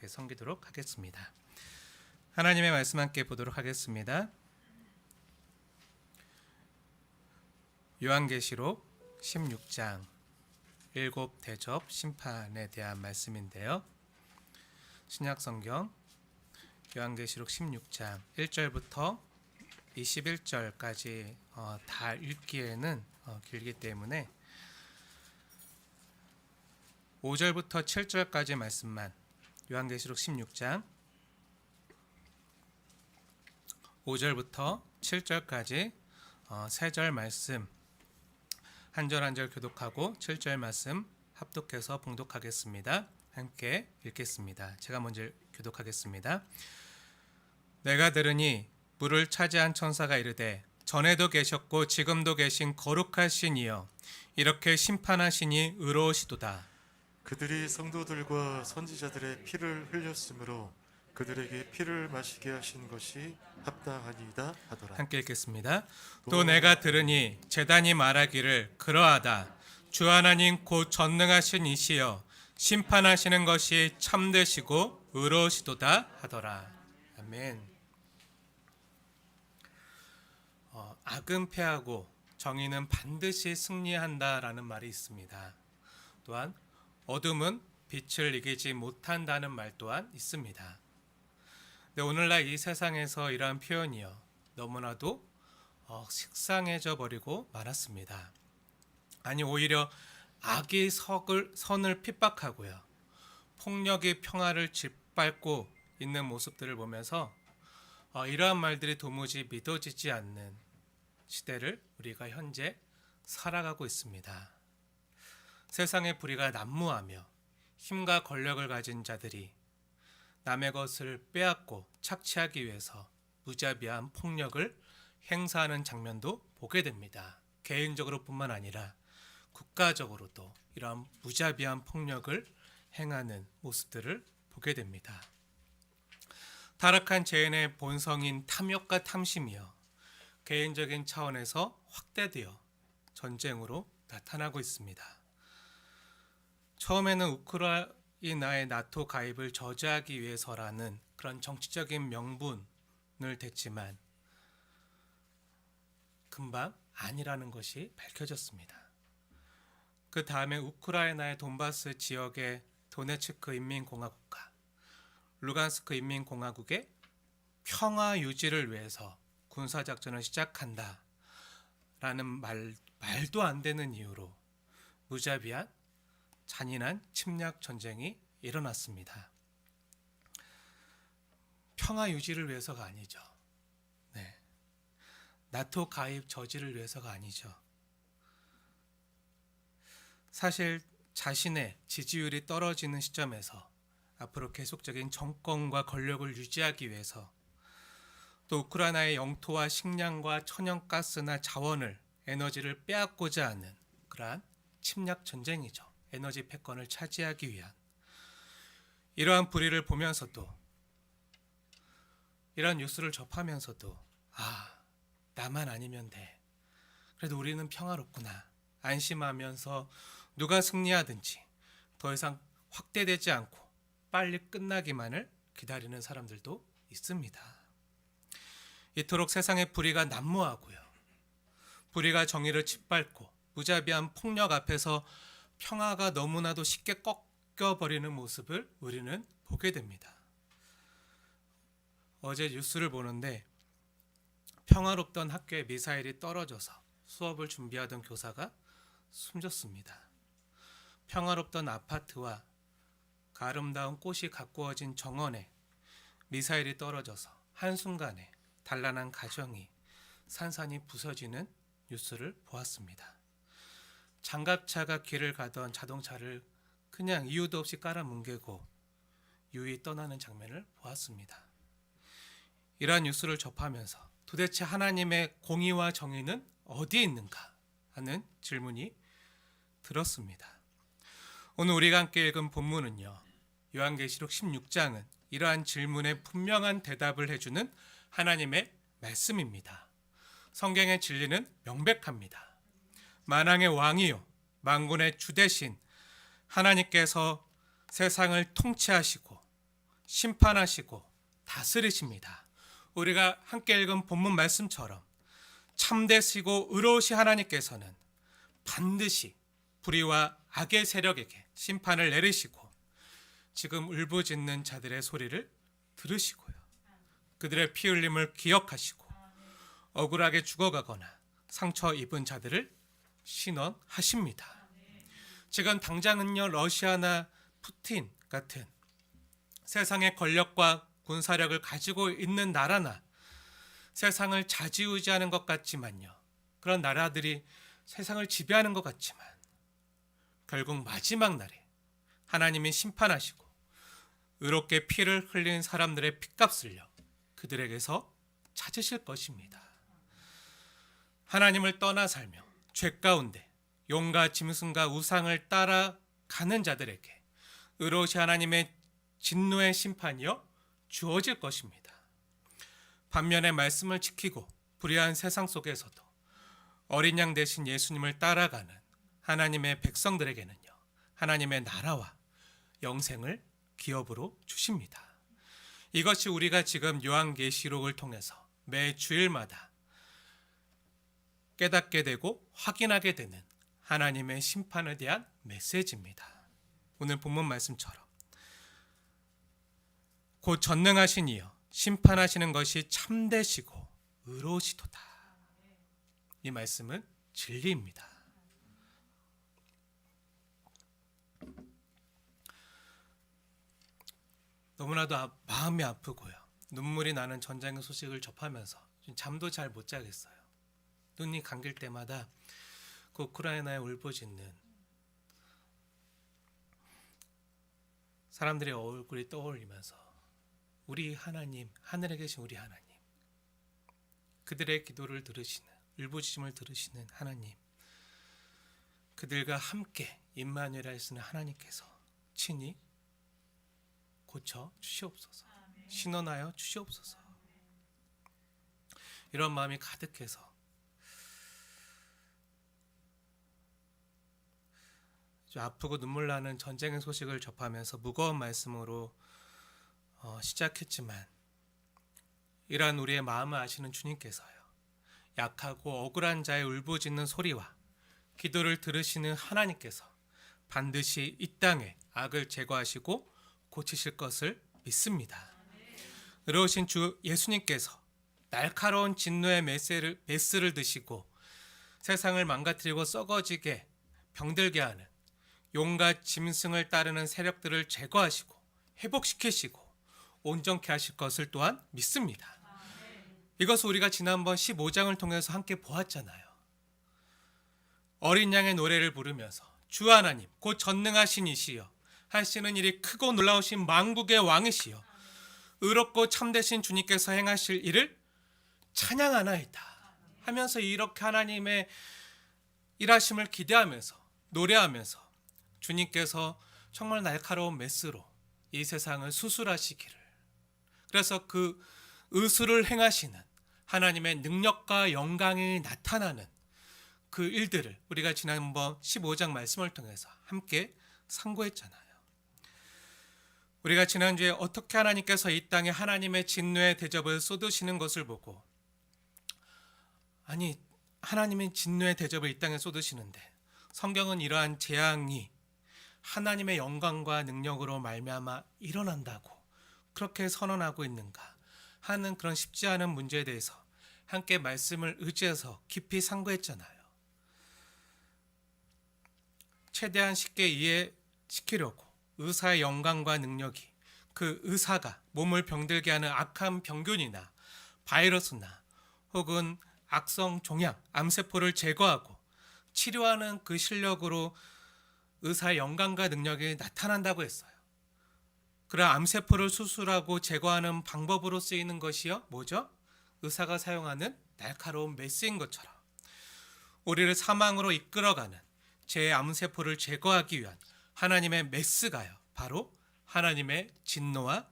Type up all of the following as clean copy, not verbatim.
함께 섬기도록 하겠습니다. 하나님의 말씀 함께 보도록 하겠습니다. 요한계시록 16장 일곱 대접 심판에 대한 말씀인데요. 신약성경 요한계시록 16장 1절부터 21절까지 다 읽기에는 길기 때문에 5절부터 7절까지 말씀만 요한계시록 16장 5절부터 7절까지 세 절 말씀 한 절 한 절 교독하고 7절 말씀 합독해서 봉독하겠습니다. 함께 읽겠습니다. 제가 먼저 교독하겠습니다. 내가 들으니 물을 차지한 천사가 이르되 전에도 계셨고 지금도 계신 거룩하신 이여 이렇게 심판하시니 의로우시도다. 그들이 성도들과 선지자들의 피를 흘렸으므로 그들에게 피를 마시게 하신 것이 합당하니이다 하더라. 함께 읽겠습니다. 또 내가 들으니 제단이 말하기를 그러하다. 주 하나님 곧 전능하신 이시여 심판하시는 것이 참되시고 의로우시도다 하더라. 아멘. 악은 패하고 정의는 반드시 승리한다라는 말이 있습니다. 또한 어둠은 빛을 이기지 못한다는 말 또한 있습니다. 근데 오늘날 이 세상에서 이러한 표현이요 너무나도 식상해져 버리고 말았습니다. 아니 오히려 악이 선을 핍박하고요 폭력이 평화를 짓밟고 있는 모습들을 보면서 이러한 말들이 도무지 믿어지지 않는 시대를 우리가 현재 살아가고 있습니다. 세상의 불의가 난무하며 힘과 권력을 가진 자들이 남의 것을 빼앗고 착취하기 위해서 무자비한 폭력을 행사하는 장면도 보게 됩니다. 개인적으로 뿐만 아니라 국가적으로도 이러한 무자비한 폭력을 행하는 모습들을 보게 됩니다. 타락한 죄인의 본성인 탐욕과 탐심이여 개인적인 차원에서 확대되어 전쟁으로 나타나고 있습니다. 처음에는 우크라이나의 나토 가입을 저지하기 위해서라는 그런 정치적인 명분을 댔지만 금방 아니라는 것이 밝혀졌습니다. 그 다음에 우크라이나의 돈바스 지역의 도네츠크 인민공화국과 루간스크 인민공화국의 평화 유지를 위해서 군사작전을 시작한다 라는 말도 안 되는 이유로 무자비한 잔인한 침략 전쟁이 일어났습니다. 평화 유지를 위해서가 아니죠. 네. 나토 가입 저지를 위해서가 아니죠. 사실 자신의 지지율이 떨어지는 시점에서 앞으로 계속적인 정권과 권력을 유지하기 위해서 또 우크라이나의 영토와 식량과 천연가스나 자원을 에너지를 빼앗고자 하는 그러한 침략 전쟁이죠. 에너지 패권을 차지하기 위한 이러한 불의를 보면서도 이러한 뉴스를 접하면서도 나만 아니면 돼. 그래도 우리는 평화롭구나. 안심하면서 누가 승리하든지 더 이상 확대되지 않고 빨리 끝나기만을 기다리는 사람들도 있습니다. 이토록 세상의 불의가 난무하고요. 불의가 정의를 짓밟고 무자비한 폭력 앞에서 평화가 너무나도 쉽게 꺾여버리는 모습을 우리는 보게 됩니다. 어제 뉴스를 보는데 평화롭던 학교에 미사일이 떨어져서 수업을 준비하던 교사가 숨졌습니다. 평화롭던 아파트와 그 아름다운 꽃이 가꾸어진 정원에 미사일이 떨어져서 한순간에 단란한 가정이 산산이 부서지는 뉴스를 보았습니다. 장갑차가 길을 가던 자동차를 그냥 이유도 없이 깔아뭉개고 유유히 떠나는 장면을 보았습니다. 이러한 뉴스를 접하면서 도대체 하나님의 공의와 정의는 어디에 있는가 하는 질문이 들었습니다. 오늘 우리가 함께 읽은 본문은요. 요한계시록 16장은 이러한 질문에 분명한 대답을 해주는 하나님의 말씀입니다. 성경의 진리는 명백합니다. 만왕의 왕이요 만군의 주 되신 하나님께서 세상을 통치하시고 심판하시고 다스리십니다. 우리가 함께 읽은 본문 말씀처럼 참되시고 의로우신 하나님께서는 반드시 불의와 악의 세력에게 심판을 내리시고 지금 울부짖는 자들의 소리를 들으시고요. 그들의 피 흘림을 기억하시고 억울하게 죽어가거나 상처 입은 자들을 신원하십니다. 지금 당장은요, 러시아나 푸틴 같은 세상의 권력과 군사력을 가지고 있는 나라나 세상을 좌지우지하는 것 같지만요, 그런 나라들이 세상을 지배하는 것 같지만 결국 마지막 날에 하나님이 심판하시고 의롭게 피를 흘린 사람들의 핏값을요 그들에게서 찾으실 것입니다. 하나님을 떠나 살며 죄 가운데 용과 짐승과 우상을 따라가는 자들에게 의로우신 하나님의 진노의 심판이요 주어질 것입니다. 반면에 말씀을 지키고 불의한 세상 속에서도 어린 양 대신 예수님을 따라가는 하나님의 백성들에게는요, 하나님의 나라와 영생을 기업으로 주십니다. 이것이 우리가 지금 요한계시록을 통해서 매 주일마다 깨닫게 되고 확인하게 되는 하나님의 심판에 대한 메시지입니다. 오늘 본문 말씀처럼 곧 전능하신 이여 심판하시는 것이 참되시고 의로우시도다. 이 말씀은 진리입니다. 너무나도 마음이 아프고요, 눈물이 나는 전쟁의 소식을 접하면서 잠도 잘 못 자겠어요. 눈이 감길 때마다 그 우크라이나에 울부짖는 사람들의 얼굴이 떠올리면서 우리 하나님, 하늘에 계신 우리 하나님, 그들의 기도를 들으시는, 울부짖음을 들으시는 하나님, 그들과 함께 임마누엘 하시는 하나님께서 친히 고쳐 주시옵소서, 신원하여 주시옵소서. 이런 마음이 가득해서 아프고 눈물 나는 전쟁의 소식을 접하면서 무거운 말씀으로 시작했지만, 이러한 우리의 마음을 아시는 주님께서요, 약하고 억울한 자의 울부짖는 소리와 기도를 들으시는 하나님께서 반드시 이 땅에 악을 제거하시고 고치실 것을 믿습니다. 의로우신 주 예수님께서 날카로운 진노의 메스를 드시고 세상을 망가뜨리고 썩어지게 병들게 하는 용과 짐승을 따르는 세력들을 제거하시고 회복시키시고 온전케 하실 것을 또한 믿습니다. 이것을 우리가 지난번 15장을 통해서 함께 보았잖아요. 어린 양의 노래를 부르면서 주 하나님 곧 전능하신 이시여 하시는 일이 크고 놀라우신 만국의 왕이시여 의롭고 참되신 주님께서 행하실 일을 찬양하나이다 하면서 이렇게 하나님의 일하심을 기대하면서 노래하면서 주님께서 정말 날카로운 메스로 이 세상을 수술하시기를, 그래서 그 의술을 행하시는 하나님의 능력과 영광이 나타나는 그 일들을 우리가 지난번 15장 말씀을 통해서 함께 상고했잖아요. 우리가 지난주에 어떻게 하나님께서 이 땅에 하나님의 진노의 대접을 쏟으시는 것을 보고, 아니 하나님의 진노의 대접을 이 땅에 쏟으시는데 성경은 이러한 재앙이 하나님의 영광과 능력으로 말미암아 일어난다고 그렇게 선언하고 있는가 하는 그런 쉽지 않은 문제에 대해서 함께 말씀을 의지해서 깊이 상고했잖아요. 최대한 쉽게 이해시키려고 의사의 영광과 능력이 그 의사가 몸을 병들게 하는 악한 병균이나 바이러스나 혹은 악성 종양, 암세포를 제거하고 치료하는 그 실력으로 의사의 영광과 능력이 나타난다고 했어요. 그런 암세포를 수술하고 제거하는 방법으로 쓰이는 것이요, 뭐죠? 의사가 사용하는 날카로운 메스인 것처럼 우리를 사망으로 이끌어가는 제 암세포를 제거하기 위한 하나님의 메스가요, 바로 하나님의 진노와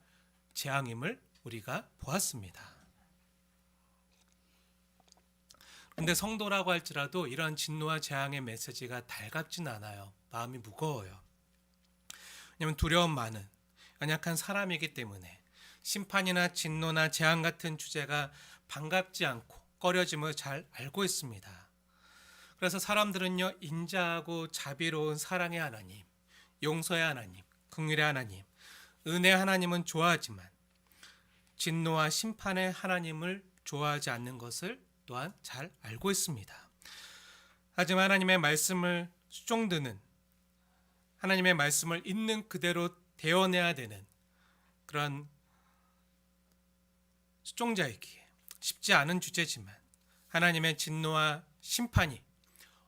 재앙임을 우리가 보았습니다. 그런데 성도라고 할지라도 이런 진노와 재앙의 메시지가 달갑진 않아요. 마음이 무거워요. 왜냐하면 두려움 많은, 연약한 사람이기 때문에 심판이나 진노나 재앙 같은 주제가 반갑지 않고 꺼려짐을 잘 알고 있습니다. 그래서 사람들은요, 인자하고 자비로운 사랑의 하나님, 용서의 하나님, 긍휼의 하나님, 은혜의 하나님은 좋아하지만 진노와 심판의 하나님을 좋아하지 않는 것을 또한 잘 알고 있습니다. 하지만 하나님의 말씀을 수종드는, 하나님의 말씀을 있는 그대로 대언해야 되는 그런 수종자이기에 쉽지 않은 주제지만, 하나님의 진노와 심판이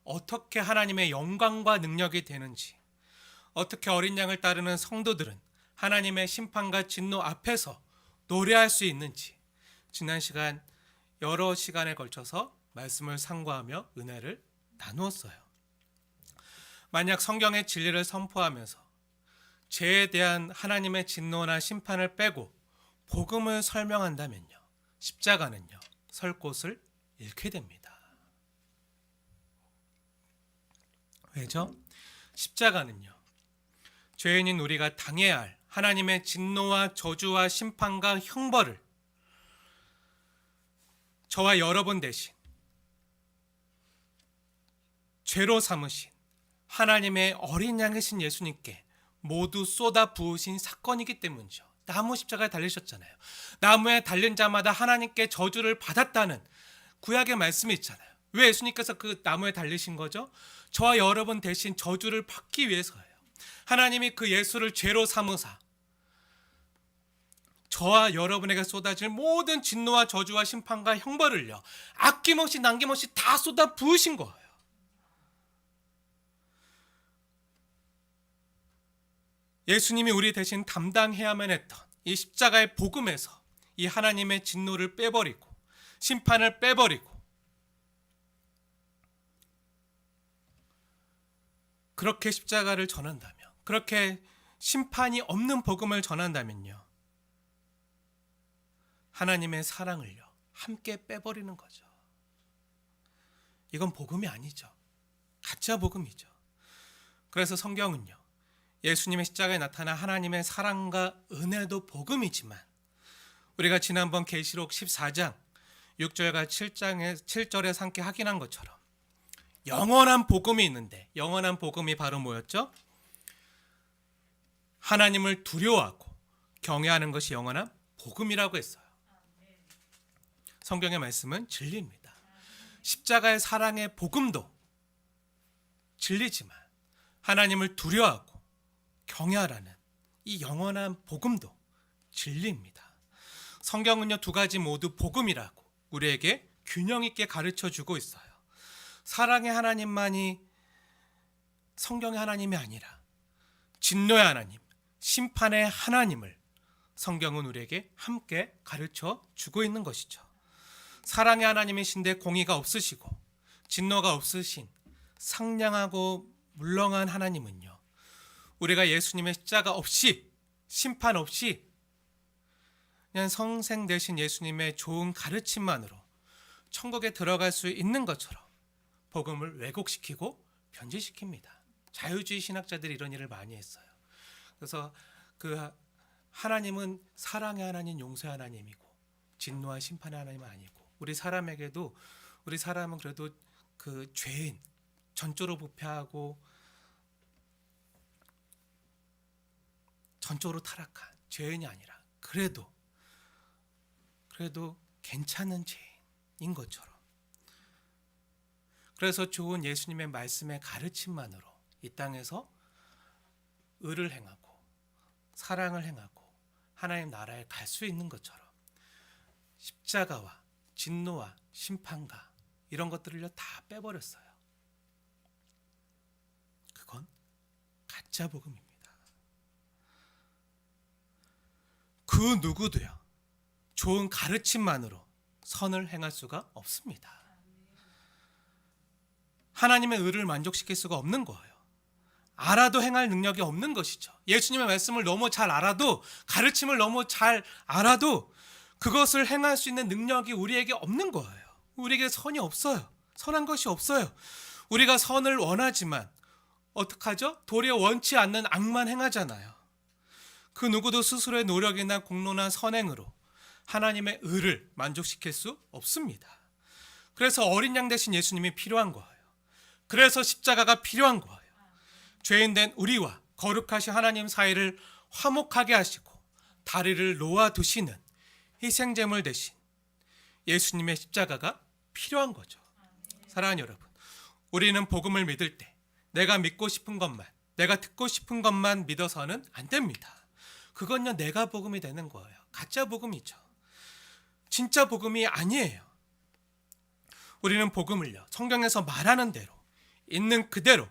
어떻게 하나님의 영광과 능력이 되는지, 어떻게 어린 양을 따르는 성도들은 하나님의 심판과 진노 앞에서 노래할 수 있는지, 지난 시간 여러 시간에 걸쳐서 말씀을 상고하며 은혜를 나누었어요. 만약 성경의 진리를 선포하면서 죄에 대한 하나님의 진노나 심판을 빼고 복음을 설명한다면요, 십자가는요, 설 곳을 잃게 됩니다. 왜죠? 십자가는요, 죄인인 우리가 당해야 할 하나님의 진노와 저주와 심판과 형벌을 저와 여러분 대신 죄로 삼으신 하나님의 어린 양이신 예수님께 모두 쏟아 부으신 사건이기 때문이죠. 나무 십자가에 달리셨잖아요. 나무에 달린 자마다 하나님께 저주를 받았다는 구약의 말씀이 있잖아요. 왜 예수님께서 그 나무에 달리신 거죠? 저와 여러분 대신 저주를 받기 위해서예요. 하나님이 그 예수를 죄로 삼으사 저와 여러분에게 쏟아질 모든 진노와 저주와 심판과 형벌을요, 아낌없이 남김없이 다 쏟아 부으신 거예요. 예수님이 우리 대신 담당해야만 했던 이 십자가의 복음에서 이 하나님의 진노를 빼버리고 심판을 빼버리고 그렇게 십자가를 전한다면, 그렇게 심판이 없는 복음을 전한다면요, 하나님의 사랑을요 함께 빼버리는 거죠. 이건 복음이 아니죠. 가짜 복음이죠. 그래서 성경은요, 예수님의 십자가에 나타난 하나님의 사랑과 은혜도 복음이지만, 우리가 지난번 계시록 14장 6절과 7절에 함께 확인한 것처럼 영원한 복음이 있는데, 영원한 복음이 바로 뭐였죠? 하나님을 두려워하고 경외하는 것이 영원한 복음이라고 했어요. 성경의 말씀은 진리입니다. 십자가의 사랑의 복음도 진리지만 하나님을 두려워하고 경외하라는 이 영원한 복음도 진리입니다. 성경은요, 두 가지 모두 복음이라고 우리에게 균형 있게 가르쳐 주고 있어요. 사랑의 하나님만이 성경의 하나님이 아니라 진노의 하나님, 심판의 하나님을 성경은 우리에게 함께 가르쳐 주고 있는 것이죠. 사랑의 하나님이신데 공의가 없으시고 진노가 없으신 상냥하고 물렁한 하나님은요, 우리가 예수님의 십자가 없이, 심판 없이 그냥 성생 되신 예수님의 좋은 가르침만으로 천국에 들어갈 수 있는 것처럼 복음을 왜곡시키고 변질시킵니다. 자유주의 신학자들이 이런 일을 많이 했어요. 그래서 그 하나님은 사랑의 하나님, 용서의 하나님이고 진노와 심판의 하나님은 아니고, 우리 사람에게도, 우리 사람은 그래도 그 죄인, 전적으로 부패하고 전적으로 타락한 죄인이 아니라 그래도 괜찮은 죄인인 것처럼, 그래서 좋은 예수님의 말씀의 가르침만으로 이 땅에서 의를 행하고 사랑을 행하고 하나님 나라에 갈 수 있는 것처럼 십자가와 진노와 심판과 이런 것들을요 다 빼버렸어요. 그건 가짜 복음입니다. 그 누구도요 좋은 가르침만으로 선을 행할 수가 없습니다. 하나님의 의를 만족시킬 수가 없는 거예요. 알아도 행할 능력이 없는 것이죠. 예수님의 말씀을 너무 잘 알아도, 가르침을 너무 잘 알아도 그것을 행할 수 있는 능력이 우리에게 없는 거예요. 우리에게 선이 없어요. 선한 것이 없어요. 우리가 선을 원하지만 어떡하죠? 도리어 원치 않는 악만 행하잖아요. 그 누구도 스스로의 노력이나 공로나 선행으로 하나님의 의를 만족시킬 수 없습니다. 그래서 어린 양 대신 예수님이 필요한 거예요. 그래서 십자가가 필요한 거예요. 죄인된 우리와 거룩하신 하나님 사이를 화목하게 하시고 다리를 놓아두시는 희생제물 대신 예수님의 십자가가 필요한 거죠. 사랑하는 여러분, 우리는 복음을 믿을 때 내가 믿고 싶은 것만, 내가 듣고 싶은 것만 믿어서는 안 됩니다. 그건요, 내가 복음이 되는 거예요. 가짜 복음이죠. 진짜 복음이 아니에요. 우리는 복음을요, 성경에서 말하는 대로, 있는 그대로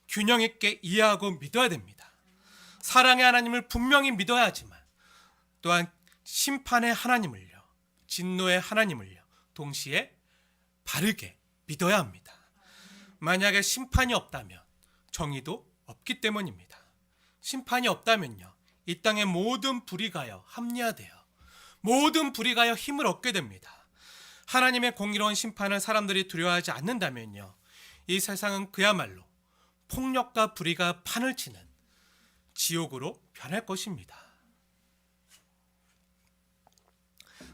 균형 있게 이해하고 믿어야 됩니다. 사랑의 하나님을 분명히 믿어야 하지만 또한 심판의 하나님을요, 진노의 하나님을요, 동시에 바르게 믿어야 합니다. 만약에 심판이 없다면 정의도 없기 때문입니다. 심판이 없다면요, 이 땅의 모든 불의가요 합리화돼요. 모든 불의가요 힘을 얻게 됩니다. 하나님의 공의로운 심판을 사람들이 두려워하지 않는다면요, 이 세상은 그야말로 폭력과 불의가 판을 치는 지옥으로 변할 것입니다.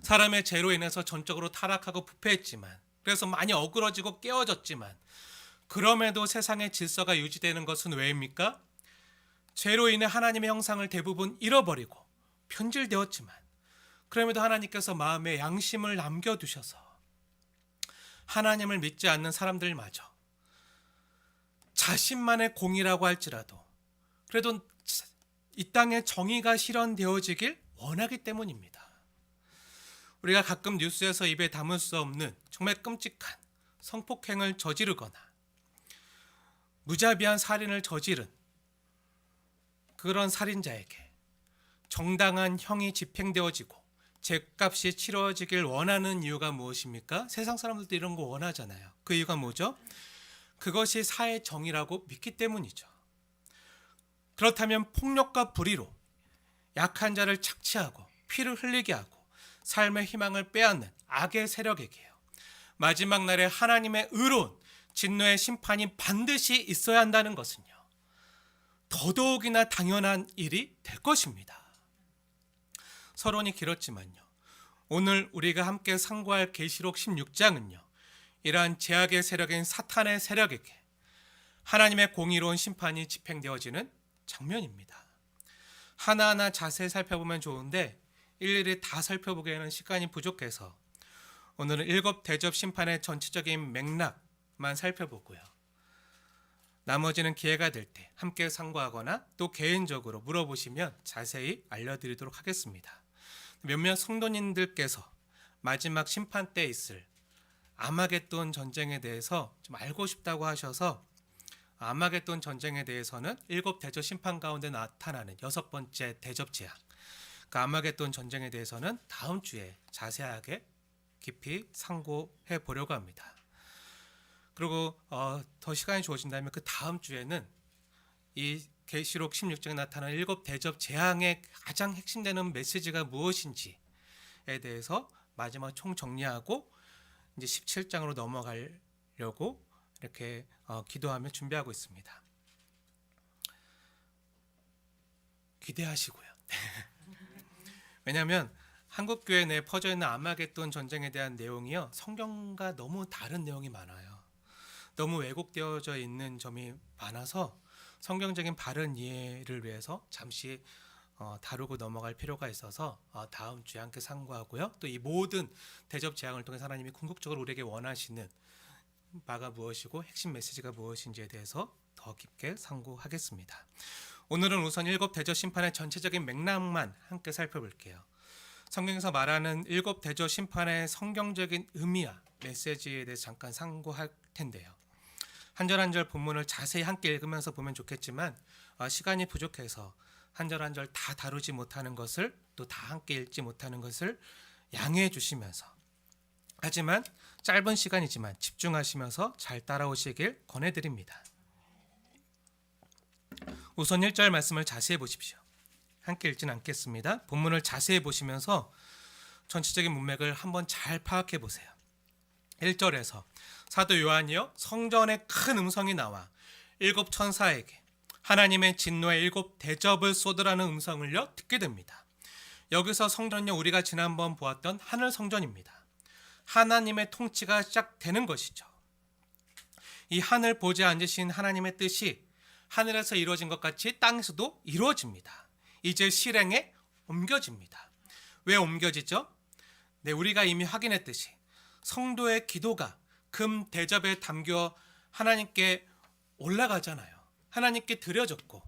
사람의 죄로 인해서 전적으로 타락하고 부패했지만, 그래서 많이 어그러지고 깨어졌지만, 그럼에도 세상의 질서가 유지되는 것은 왜입니까? 죄로 인해 하나님의 형상을 대부분 잃어버리고 변질되었지만, 그럼에도 하나님께서 마음에 양심을 남겨두셔서 하나님을 믿지 않는 사람들마저 자신만의 공의라고 할지라도 그래도 이 땅에 정의가 실현되어지길 원하기 때문입니다. 우리가 가끔 뉴스에서 입에 담을 수 없는 정말 끔찍한 성폭행을 저지르거나 무자비한 살인을 저지른 그런 살인자에게 정당한 형이 집행되어지고 죄값이 치러지길 원하는 이유가 무엇입니까? 세상 사람들도 이런 거 원하잖아요. 그 이유가 뭐죠? 그것이 사회 정의라고 믿기 때문이죠. 그렇다면 폭력과 불의로 약한 자를 착취하고 피를 흘리게 하고 삶의 희망을 빼앗는 악의 세력에게요, 마지막 날에 하나님의 의로운 진노의 심판이 반드시 있어야 한다는 것은요, 더더욱이나 당연한 일이 될 것입니다. 서론이 길었지만요, 오늘 우리가 함께 상고할 계시록 16장은요, 이러한 제약의 세력인 사탄의 세력에게 하나님의 공의로운 심판이 집행되어지는 장면입니다. 하나하나 자세히 살펴보면 좋은데 일일이 다 살펴보기에는 시간이 부족해서 오늘은 7 대접 심판의 전체적인 맥락만 살펴보고요, 나머지는 기회가 될 때 함께 상고하거나 또 개인적으로 물어보시면 자세히 알려드리도록 하겠습니다. 몇몇 성도님들께서 마지막 심판 때 있을 아마겟돈 전쟁에 대해서 좀 알고 싶다고 하셔서, 아마겟돈 전쟁에 대해서는 7 대접 심판 가운데 나타나는 6번째 대접 재앙, 그 아마겟돈 전쟁에 대해서는 다음 주에 자세하게 깊이 상고해 보려고 합니다. 그리고 더 시간이 주어진다면 그 다음 주에는 이 계시록 16장에 나타나는 7 대접 재앙의 가장 핵심되는 메시지가 무엇인지에 대해서 마지막 총정리하고 이제 17장으로 넘어가려고 이렇게 기도하며 준비하고 있습니다. 기대하시고요. 왜냐하면 한국 교회 내에 퍼져 있는 아마겟돈 전쟁에 대한 내용이요, 성경과 너무 다른 내용이 많아요. 너무 왜곡되어져 있는 점이 많아서 성경적인 바른 이해를 위해서 잠시 다루고 넘어갈 필요가 있어서 다음 주에 함께 상고하고요, 또 이 모든 대접 재앙을 통해 하나님이 궁극적으로 우리에게 원하시는 바가 무엇이고 핵심 메시지가 무엇인지에 대해서 더 깊게 상고하겠습니다. 오늘은 우선 7 대접 심판의 전체적인 맥락만 함께 살펴볼게요. 성경에서 말하는 7 대접 심판의 성경적인 의미와 메시지에 대해서 잠깐 상고할 텐데요, 한 절 한 절 본문을 자세히 함께 읽으면서 보면 좋겠지만 시간이 부족해서 한 절 한 절 다 다루지 못하는 것을, 또 다 함께 읽지 못하는 것을 양해해 주시면서, 하지만 짧은 시간이지만 집중하시면서 잘 따라오시길 권해드립니다. 우선 1절 말씀을 자세히 보십시오. 함께 읽지는 않겠습니다. 본문을 자세히 보시면서 전체적인 문맥을 한번 잘 파악해 보세요. 1절에서 사도 요한이요, 성전에 큰 음성이 나와 7 천사에게 하나님의 진노의 7 대접을 쏟으라는 음성을요 듣게 됩니다. 여기서 성전은요 우리가 지난번 보았던 하늘 성전입니다. 하나님의 통치가 시작되는 것이죠. 이 하늘 보좌에 앉으신 하나님의 뜻이 하늘에서 이루어진 것 같이 땅에서도 이루어집니다. 이제 실행에 옮겨집니다. 왜 옮겨지죠? 네, 우리가 이미 확인했듯이 성도의 기도가 금 대접에 담겨 하나님께 올라가잖아요. 하나님께 드려졌고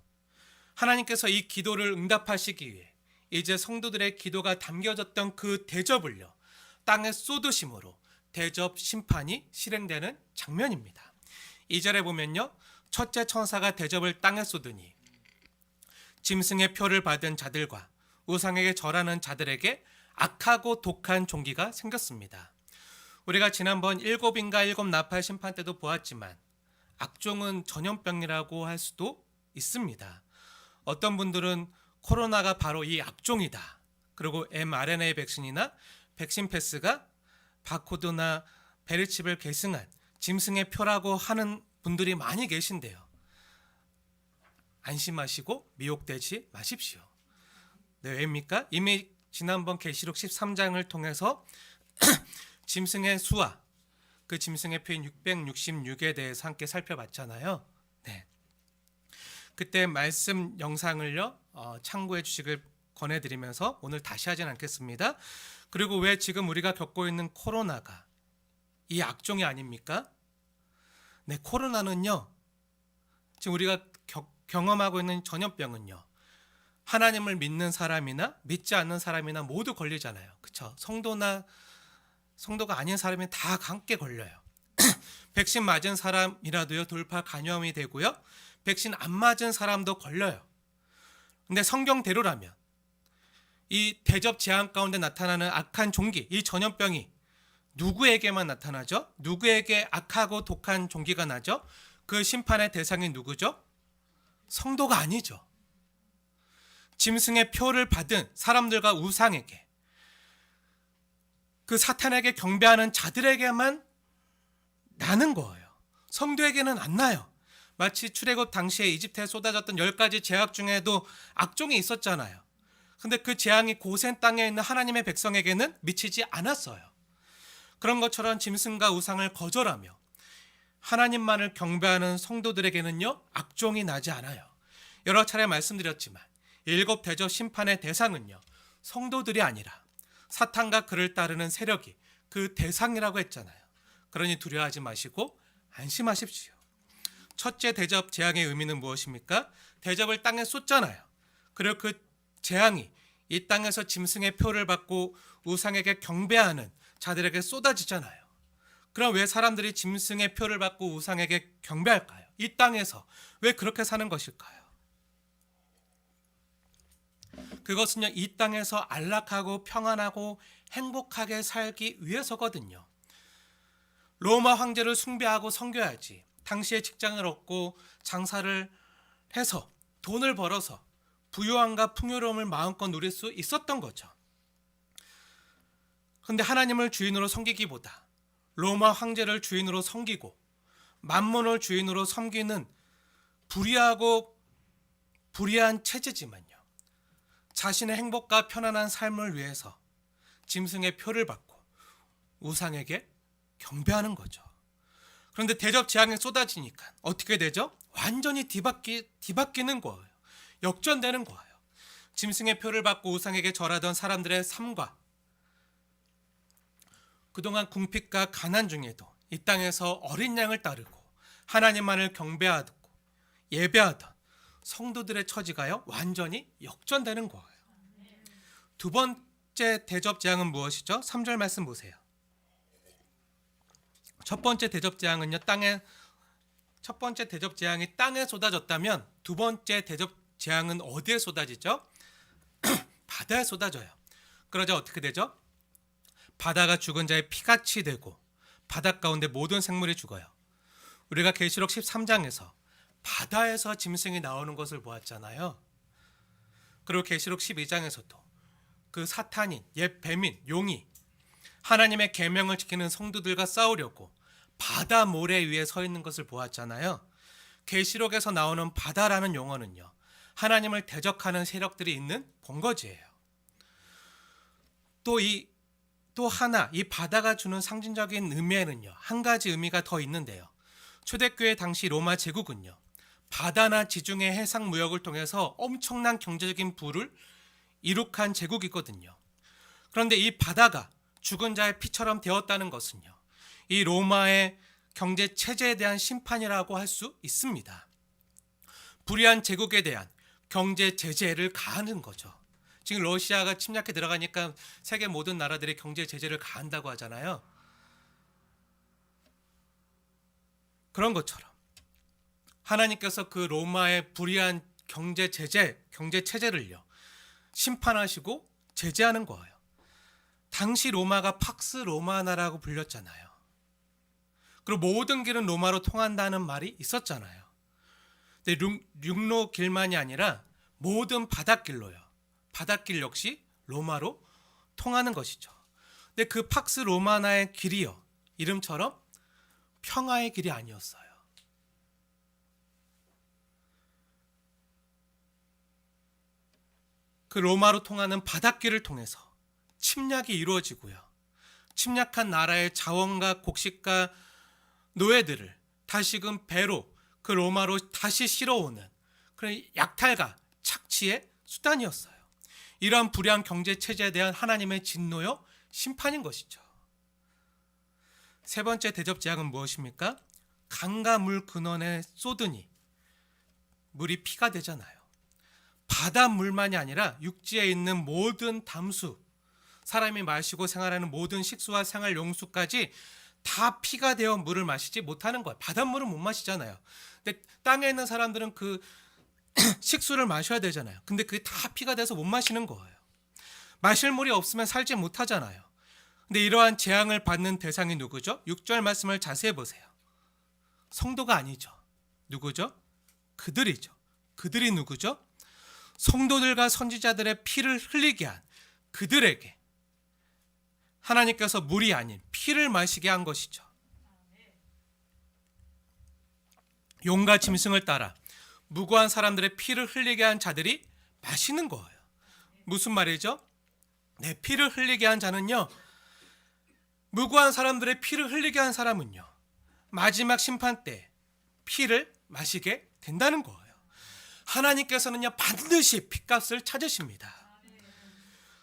하나님께서 이 기도를 응답하시기 위해 이제 성도들의 기도가 담겨졌던 그 대접을요 땅에 쏟으심으로 대접 심판이 실행되는 장면입니다. 2절에 보면요 첫째 천사가 대접을 땅에 쏟으니 짐승의 표를 받은 자들과 우상에게 절하는 자들에게 악하고 독한 종기가 생겼습니다. 우리가 지난번 7인가 7 나팔 심판 때도 보았지만 악종은 전염병이라고 할 수도 있습니다. 어떤 분들은 코로나가 바로 이 악종이다. 그리고 mRNA 백신이나 백신 패스가 바코드나 베리칩을 계승한 짐승의 표라고 하는 분들이 많이 계신데요. 안심하시고 미혹되지 마십시오. 네, 왜입니까? 이미 지난번 계시록 13장을 통해서 짐승의 수와 그 짐승의 표인 666에 대해서 함께 살펴봤잖아요. 네. 그때 말씀 영상을요 참고해 주시길 권해드리면서 오늘 다시 하진 않겠습니다. 그리고 왜 지금 우리가 겪고 있는 코로나가 이 악종이 아닙니까? 네, 코로나는요 지금 우리가 경험하고 있는 전염병은요 하나님을 믿는 사람이나 믿지 않는 사람이나 모두 걸리잖아요. 그렇죠? 성도가 아닌 사람이 다 함께 걸려요. 백신 맞은 사람이라도요 돌파 감염이 되고요. 백신 안 맞은 사람도 걸려요. 근데 성경대로라면 이 대접 재앙 가운데 나타나는 악한 종기, 이 전염병이 누구에게만 나타나죠? 누구에게 악하고 독한 종기가 나죠? 그 심판의 대상이 누구죠? 성도가 아니죠. 짐승의 표를 받은 사람들과 우상에게 그 사탄에게 경배하는 자들에게만 나는 거예요. 성도에게는 안 나요. 마치 출애굽 당시에 이집트에 쏟아졌던 10가지 재앙 중에도 악종이 있었잖아요. 근데 그 재앙이 고센 땅에 있는 하나님의 백성에게는 미치지 않았어요. 그런 것처럼 짐승과 우상을 거절하며 하나님만을 경배하는 성도들에게는요 악종이 나지 않아요. 여러 차례 말씀드렸지만 7 대접 심판의 대상은요 성도들이 아니라 사탄과 그를 따르는 세력이 그 대상이라고 했잖아요. 그러니 두려워하지 마시고 안심하십시오. 첫째 대접 재앙의 의미는 무엇입니까? 대접을 땅에 쏟잖아요. 그리고 그 재앙이 이 땅에서 짐승의 표를 받고 우상에게 경배하는 자들에게 쏟아지잖아요. 그럼 왜 사람들이 짐승의 표를 받고 우상에게 경배할까요? 이 땅에서 왜 그렇게 사는 것일까요? 그것은요 이 땅에서 안락하고 평안하고 행복하게 살기 위해서거든요. 로마 황제를 숭배하고 섬겨야지 당시에 직장을 얻고 장사를 해서 돈을 벌어서 부유함과 풍요로움을 마음껏 누릴 수 있었던 거죠. 그런데 하나님을 주인으로 섬기기보다 로마 황제를 주인으로 섬기고 만몬을 주인으로 섬기는 불의하고 불의한 체제지만요. 자신의 행복과 편안한 삶을 위해서 짐승의 표를 받고 우상에게 경배하는 거죠. 그런데 대접 재앙이 쏟아지니까 어떻게 되죠? 완전히 뒤바뀌는 거예요. 역전되는 거예요. 짐승의 표를 받고 우상에게 절하던 사람들의 삶과 그동안 궁핍과 가난 중에도 이 땅에서 어린 양을 따르고 하나님만을 경배하고 예배하던 성도들의 처지가요 완전히 역전되는 거예요. 두 번째 대접 재앙은 무엇이죠? 3절 말씀 보세요. 첫 번째 대접 재앙은요 첫 번째 대접 재앙이 땅에 쏟아졌다면 두 번째 대접 재앙은 어디에 쏟아지죠? 바다에 쏟아져요. 그러자 어떻게 되죠? 바다가 죽은 자의 피같이 되고 바닷 가운데 모든 생물이 죽어요. 우리가 계시록 13장에서 바다에서 짐승이 나오는 것을 보았잖아요. 그리고 계시록 12장에서도 그 사탄인 옛 뱀인 용이 하나님의 계명을 지키는 성도들과 싸우려고 바다 모래 위에 서 있는 것을 보았잖아요. 계시록에서 나오는 바다라는 용어는요, 하나님을 대적하는 세력들이 있는 본거지예요. 또 하나 이 바다가 주는 상징적인 의미에는요, 한 가지 의미가 더 있는데요. 초대교회 당시 로마 제국은요, 바다나 지중해 해상 무역을 통해서 엄청난 경제적인 부를 이룩한 제국이거든요. 그런데 이 바다가 죽은 자의 피처럼 되었다는 것은요, 이 로마의 경제 체제에 대한 심판이라고 할 수 있습니다. 불의한 제국에 대한 경제 제재를 가하는 거죠. 지금 러시아가 침략해 들어가니까 세계 모든 나라들이 경제 제재를 가한다고 하잖아요. 그런 것처럼 하나님께서 그 로마의 불의한 경제 체제를요, 심판하시고 제재하는 거예요. 당시 로마가 팍스 로마나라고 불렸잖아요. 그리고 모든 길은 로마로 통한다는 말이 있었잖아요. 근데 육로 길만이 아니라 모든 바닷길로요, 바닷길 역시 로마로 통하는 것이죠. 근데 그 팍스 로마나의 길이요, 이름처럼 평화의 길이 아니었어요. 그 로마로 통하는 바닷길을 통해서 침략이 이루어지고요, 침략한 나라의 자원과 곡식과 노예들을 다시금 배로 그 로마로 다시 실어오는 그런 약탈과 착취의 수단이었어요. 이러한 불의한 경제 체제에 대한 하나님의 진노요, 심판인 것이죠. 세 번째 대접 제약은 무엇입니까? 강과 물 근원에 쏟으니 물이 피가 되잖아요. 바닷물만이 아니라 육지에 있는 모든 담수, 사람이 마시고 생활하는 모든 식수와 생활 용수까지 다 피가 되어 물을 마시지 못하는 거예요. 바닷물은 못 마시잖아요. 근데 땅에 있는 사람들은 그 식수를 마셔야 되잖아요. 근데 그게 다 피가 돼서 못 마시는 거예요. 마실 물이 없으면 살지 못하잖아요. 근데 이러한 재앙을 받는 대상이 누구죠? 6절 말씀을 자세히 보세요. 성도가 아니죠. 누구죠? 그들이죠. 그들이 누구죠? 성도들과 선지자들의 피를 흘리게 한 그들에게 하나님께서 물이 아닌 피를 마시게 한 것이죠. 용과 짐승을 따라 무고한 사람들의 피를 흘리게 한 자들이 마시는 거예요. 무슨 말이죠? 내 피를 흘리게 한 자는요, 무고한 사람들의 피를 흘리게 한 사람은요, 마지막 심판 때 피를 마시게 된다는 거예요. 하나님께서는요, 반드시 피값을 찾으십니다.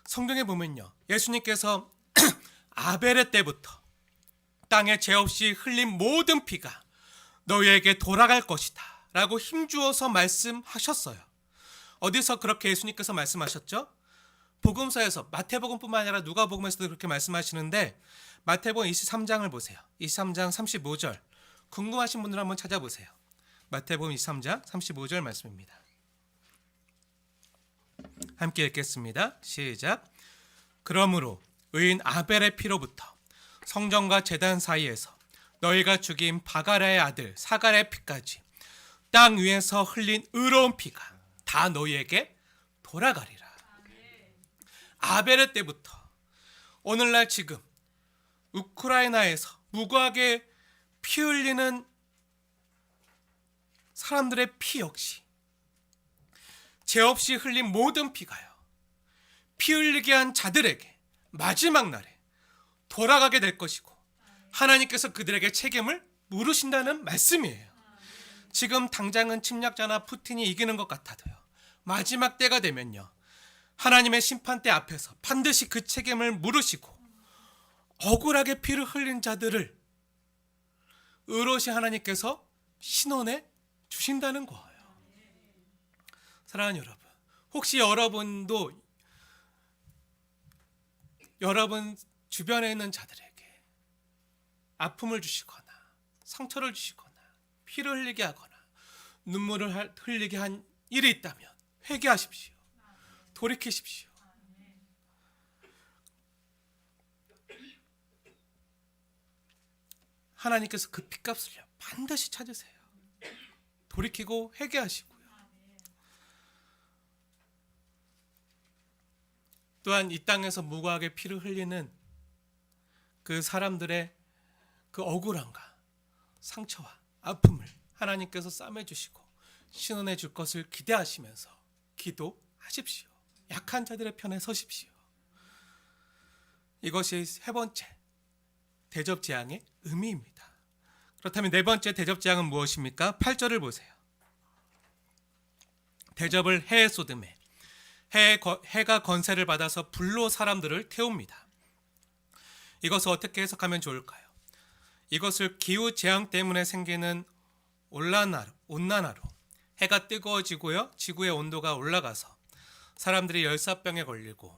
성경에 보면요, 예수님께서 아벨의 때부터 땅에 죄 없이 흘린 모든 피가 너희에게 돌아갈 것이다 라고 힘주어서 말씀하셨어요. 어디서 그렇게 예수님께서 말씀하셨죠? 복음서에서, 마태복음뿐만 아니라 누가복음에서도 그렇게 말씀하시는데, 마태복음 23장을 보세요. 23장 35절. 궁금하신 분들 한번 찾아보세요. 마태복음 23장 35절 말씀입니다. 함께 읽겠습니다. 시작. 그러므로 의인 아벨의 피로부터 성전과 제단 사이에서 너희가 죽인 바가랴의 아들 사갈의 피까지 땅 위에서 흘린 의로운 피가 다 너희에게 돌아가리라. 아벨의 때부터 오늘날 지금 우크라이나에서 무고하게 피 흘리는 사람들의 피 역시 죄 없이 흘린 모든 피가요, 피 흘리게 한 자들에게 마지막 날에 돌아가게 될 것이고, 하나님께서 그들에게 책임을 물으신다는 말씀이에요. 지금 당장은 침략자나 푸틴이 이기는 것 같아도요, 마지막 때가 되면요, 하나님의 심판대 앞에서 반드시 그 책임을 물으시고 억울하게 피를 흘린 자들을 의로시 하나님께서 신원해 주신다는 거예요. 사랑하는 여러분, 혹시 여러분도 여러분 주변에 있는 자들에게 아픔을 주시거나 상처를 주시거나 피를 흘리게 하거나 눈물을 흘리게 한 일이 있다면 회개하십시오. 돌이키십시오. 하나님께서 그 핏값을요 반드시 찾으세요. 돌이키고 회개하시고요. 또한 이 땅에서 무고하게 피를 흘리는 그 사람들의 그 억울함과 상처와 아픔을 하나님께서 싸매 주시고 신원해 줄 것을 기대하시면서 기도하십시오. 약한 자들의 편에 서십시오. 이것이 세 번째 대접 재앙의 의미입니다. 그렇다면 네 번째 대접 재앙은 무엇입니까? 8절을 보세요. 대접을 해에 쏟음에 해가 건세를 받아서 불로 사람들을 태웁니다. 이것을 어떻게 해석하면 좋을까요? 이것을 기후 재앙 때문에 생기는 온난화로 해가 뜨거워지고요, 지구의 온도가 올라가서 사람들이 열사병에 걸리고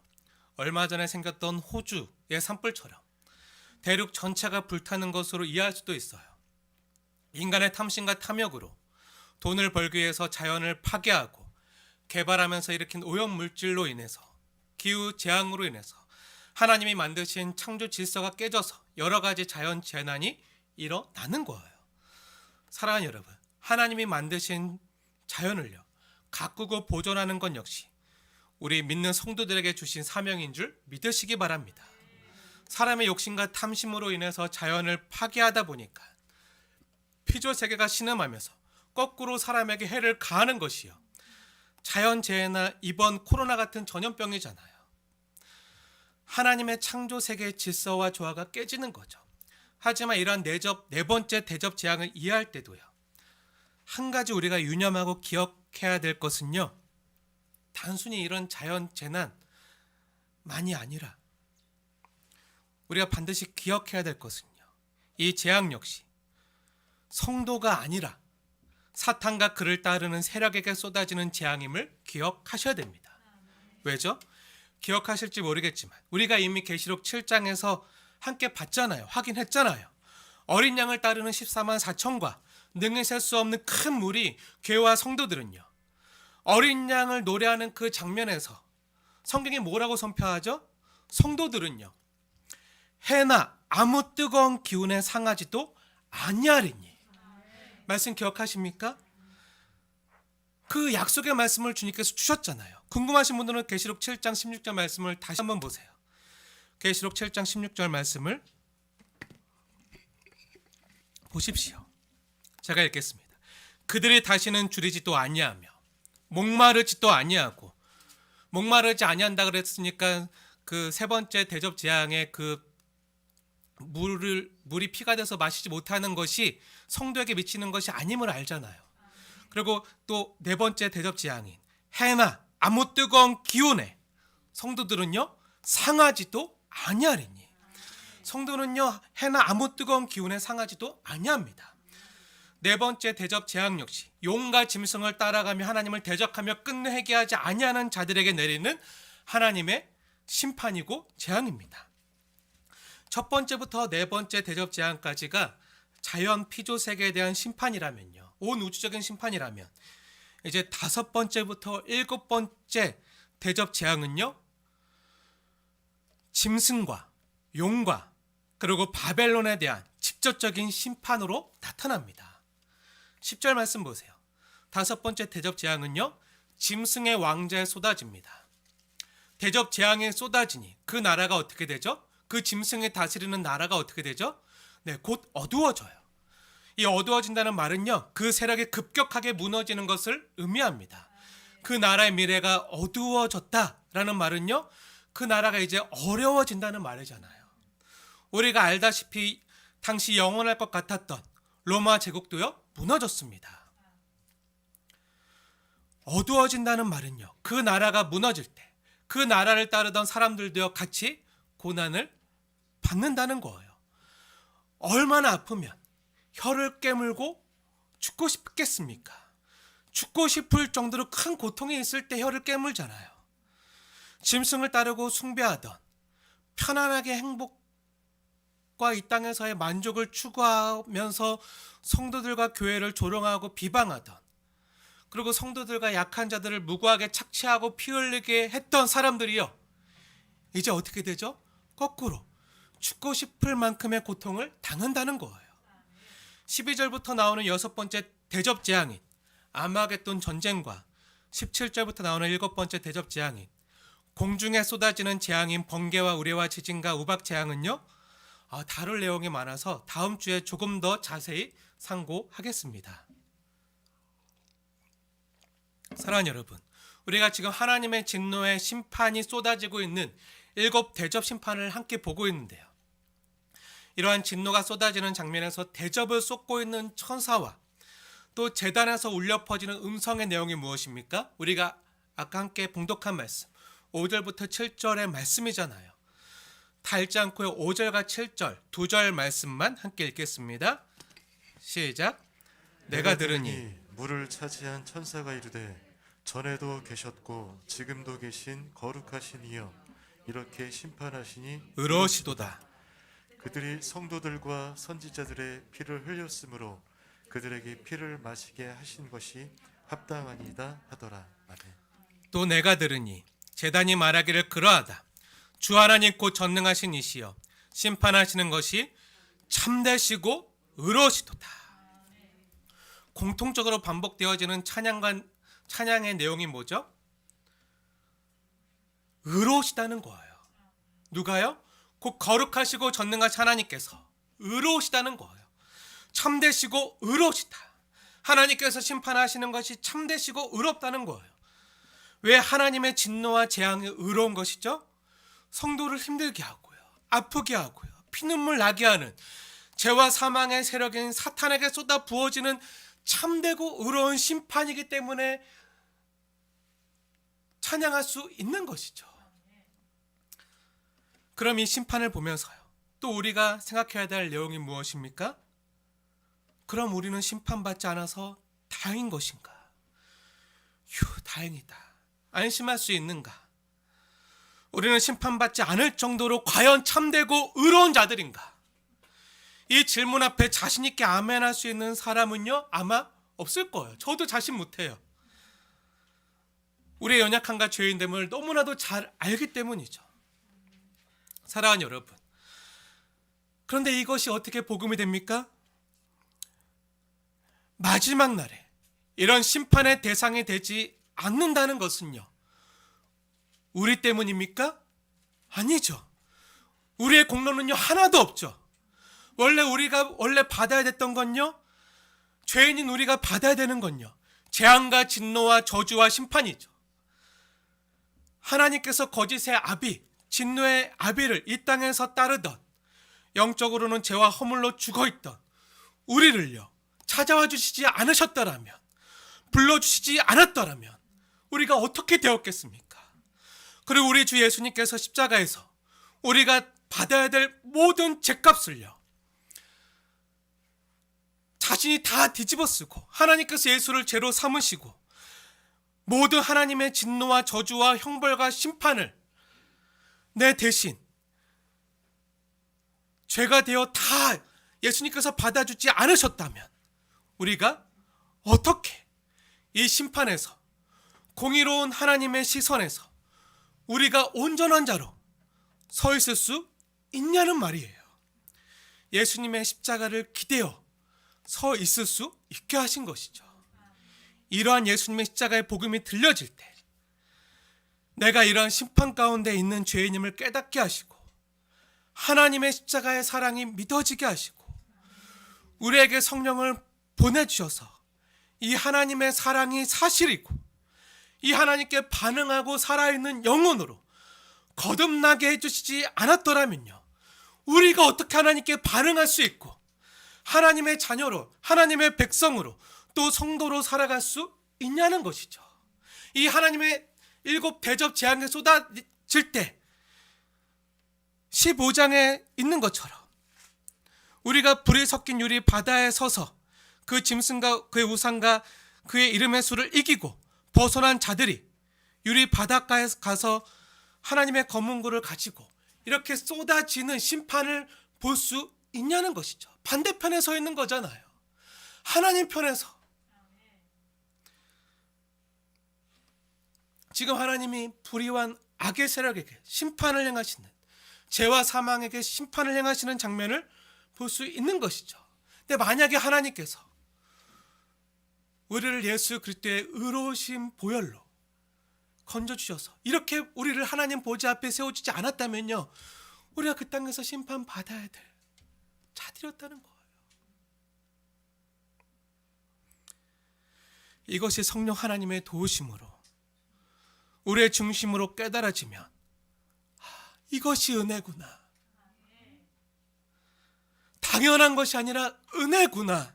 얼마 전에 생겼던 호주의 산불처럼 대륙 전체가 불타는 것으로 이해할 수도 있어요. 인간의 탐심과 탐욕으로 돈을 벌기 위해서 자연을 파괴하고 개발하면서 일으킨 오염물질로 인해서 기후 재앙으로 인해서 하나님이 만드신 창조 질서가 깨져서 여러 가지 자연 재난이 일어나는 거예요. 사랑하는 여러분, 하나님이 만드신 자연을요 가꾸고 보존하는 것 역시 우리 믿는 성도들에게 주신 사명인 줄 믿으시기 바랍니다. 사람의 욕심과 탐심으로 인해서 자연을 파괴하다 보니까 피조 세계가 신음하면서 거꾸로 사람에게 해를 가하는 것이요 자연재해나 이번 코로나 같은 전염병이잖아요. 하나님의 창조 세계의 질서와 조화가 깨지는 거죠. 하지만 이러한 네 번째 대접 재앙을 이해할 때도요 한 가지 우리가 유념하고 기억해야 될 것은요 단순히 이런 자연 재난만이 아니라 우리가 반드시 기억해야 될 것은요 이 재앙 역시 성도가 아니라 사탄과 그를 따르는 세력에게 쏟아지는 재앙임을 기억하셔야 됩니다. 왜죠? 기억하실지 모르겠지만 우리가 이미 계시록 7장에서 함께 봤잖아요. 확인했잖아요. 어린 양을 따르는 14만 4천과 능히 셀 수 없는 큰 무리 교회와 성도들은요 어린 양을 노래하는 그 장면에서 성경이 뭐라고 선포하죠? 성도들은요 해나 아무 뜨거운 기운에 상하지도 아니하리니. 말씀 기억하십니까? 그 약속의 말씀을 주님께서 주셨잖아요. 궁금하신 분들은 계시록 7장 16절 말씀을 다시 한번 보세요. 계시록 7장 16절 말씀을 보십시오. 제가 읽겠습니다. 그들이 다시는 줄이지도 아니하며 목마르지도 아니하고, 목마르지 아니한다 그랬으니까 그 세 번째 대접 재앙의 그 물이 피가 돼서 마시지 못하는 것이 성도에게 미치는 것이 아님을 알잖아요. 그리고 또 네 번째 대접 재앙인 해나 아무 뜨거운 기운에 성도들은요 상하지도 아니하리니. 성도는요 해나 아무 뜨거운 기운에 상하지도 아니합니다. 네 번째 대접 재앙 역시 용과 짐승을 따라가며 하나님을 대적하며 끝내 회개하지 아니하는 자들에게 내리는 하나님의 심판이고 재앙입니다. 첫 번째부터 네 번째 대접 재앙까지가 자연 피조 세계에 대한 심판이라면요, 온 우주적인 심판이라면, 이제 다섯 번째부터 일곱 번째 대접 재앙은요 짐승과 용과 그리고 바벨론에 대한 직접적인 심판으로 나타납니다. 10절 말씀 보세요. 다섯 번째 대접 재앙은요 짐승의 왕자에 쏟아집니다. 대접 재앙에 쏟아지니 그 나라가 어떻게 되죠? 그 짐승이 다스리는 나라가 어떻게 되죠? 네, 곧 어두워져요. 이 어두워진다는 말은요 그 세력이 급격하게 무너지는 것을 의미합니다. 그 나라의 미래가 어두워졌다라는 말은요 그 나라가 이제 어려워진다는 말이잖아요. 우리가 알다시피 당시 영원할 것 같았던 로마 제국도요 무너졌습니다. 어두워진다는 말은요 그 나라가 무너질 때 그 나라를 따르던 사람들도요 같이 고난을 받는다는 거예요. 얼마나 아프면 혀를 깨물고 죽고 싶겠습니까? 죽고 싶을 정도로 큰 고통이 있을 때 혀를 깨물잖아요. 짐승을 따르고 숭배하던, 편안하게 행복과 이 땅에서의 만족을 추구하면서 성도들과 교회를 조롱하고 비방하던, 그리고 성도들과 약한 자들을 무고하게 착취하고 피 흘리게 했던 사람들이요 이제 어떻게 되죠? 거꾸로 죽고 싶을 만큼의 고통을 당한다는 거예요. 12절부터 나오는 여섯 번째 대접 재앙인 아마겟돈 전쟁과 17절부터 나오는 일곱 번째 대접 재앙인 공중에 쏟아지는 재앙인 번개와 우레와 지진과 우박 재앙은요 다룰 내용이 많아서 다음 주에 조금 더 자세히 상고하겠습니다. 사랑하는 여러분, 우리가 지금 하나님의 진노의 심판이 쏟아지고 있는 7 대접 심판을 함께 보고 있는데요. 이러한 진노가 쏟아지는 장면에서 대접을 쏟고 있는 천사와 또 제단에서 울려 퍼지는 음성의 내용이 무엇입니까? 우리가 아까 함께 봉독한 말씀 5절부터 7절의 말씀이잖아요. 달지 않고요. 5절과 7절 2절 말씀만 함께 읽겠습니다. 시작. 내가 들으니 물을 차지한 천사가 이르되 전에도 계셨고 지금도 계신 거룩하신 이여 이렇게 심판하시니 의로우시도다. 그들이 성도들과 선지자들의 피를 흘렸으므로 그들에게 피를 마시게 하신 것이 합당하니이다 하더라. 아멘. 또 내가 들으니 제단이 말하기를 그러하다. 주 하나님 곧 전능하신 이시여 심판하시는 것이 참되시고 의로우시도다. 공통적으로 반복되어지는 찬양의 내용이 뭐죠? 의로우시다는 거예요. 누가요? 곧 거룩하시고 전능하신 하나님께서 의로우시다는 거예요. 참되시고 의로우시다. 하나님께서 심판하시는 것이 참되시고 의롭다는 거예요. 왜 하나님의 진노와 재앙이 의로운 것이죠? 성도를 힘들게 하고요, 아프게 하고요, 피눈물 나게 하는 죄와 사망의 세력인 사탄에게 쏟아 부어지는 참되고 의로운 심판이기 때문에 찬양할 수 있는 것이죠. 그럼 이 심판을 보면서요, 또 우리가 생각해야 될 내용이 무엇입니까? 그럼 우리는 심판받지 않아서 다행인 것인가? 다행이다. 안심할 수 있는가? 우리는 심판받지 않을 정도로 과연 참되고 의로운 자들인가? 이 질문 앞에 자신 있게 아멘할 수 있는 사람은요, 아마 없을 거예요. 저도 자신 못해요. 우리의 연약함과 죄인됨을 너무나도 잘 알기 때문이죠. 사랑하는 여러분, 그런데 이것이 어떻게 복음이 됩니까? 마지막 날에 이런 심판의 대상이 되지 않는다는 것은요, 우리 때문입니까? 아니죠. 우리의 공로는요 하나도 없죠. 우리가 받아야 됐던 건요, 죄인인 우리가 받아야 되는 건요, 재앙과 진노와 저주와 심판이죠. 하나님께서 거짓의 아비, 진노의 아비를 이 땅에서 따르던, 영적으로는 죄와 허물로 죽어있던 우리를요 찾아와 주시지 않으셨더라면, 불러주시지 않았더라면 우리가 어떻게 되었겠습니까? 그리고 우리 주 예수님께서 십자가에서 우리가 받아야 될 모든 죄값을요 자신이 다 뒤집어 쓰고 하나님께서 예수를 죄로 삼으시고 모든 하나님의 진노와 저주와 형벌과 심판을 내 대신 죄가 되어 다 예수님께서 받아주지 않으셨다면 우리가 어떻게 이 심판에서, 공의로운 하나님의 시선에서 우리가 온전한 자로 서 있을 수 있냐는 말이에요. 예수님의 십자가를 기대어 서 있을 수 있게 하신 것이죠. 이러한 예수님의 십자가의 복음이 들려질 때 내가 이러한 심판 가운데 있는 죄인임을 깨닫게 하시고 하나님의 십자가의 사랑이 믿어지게 하시고 우리에게 성령을 보내주셔서 이 하나님의 사랑이 사실이고 이 하나님께 반응하고 살아있는 영혼으로 거듭나게 해주시지 않았더라면요, 우리가 어떻게 하나님께 반응할 수 있고 하나님의 자녀로, 하나님의 백성으로, 또 성도로 살아갈 수 있냐는 것이죠. 이 하나님의 7 대접 재앙에 쏟아질 때 15장에 있는 것처럼 우리가 불이 섞인 유리 바다에 서서 그 짐승과 그의 우상과 그의 이름의 수를 이기고 벗어난 자들이 유리 바닷가에 가서 하나님의 검은고를 가지고 이렇게 쏟아지는 심판을 볼 수 있냐는 것이죠. 반대편에 서 있는 거잖아요. 하나님 편에서. 지금 하나님이 불의한 악의 세력에게 심판을 행하시는, 죄와 사망에게 심판을 행하시는 장면을 볼 수 있는 것이죠. 근데 만약에 하나님께서 우리를 예수 그리스도의 의로우신 보혈로 건져주셔서 이렇게 우리를 하나님 보좌 앞에 세워주지 않았다면요, 우리가 그 땅에서 심판받아야 될 자들이었다는 거예요. 이것이 성령 하나님의 도우심으로 우리의 중심으로 깨달아지면 이것이 은혜구나. 당연한 것이 아니라 은혜구나.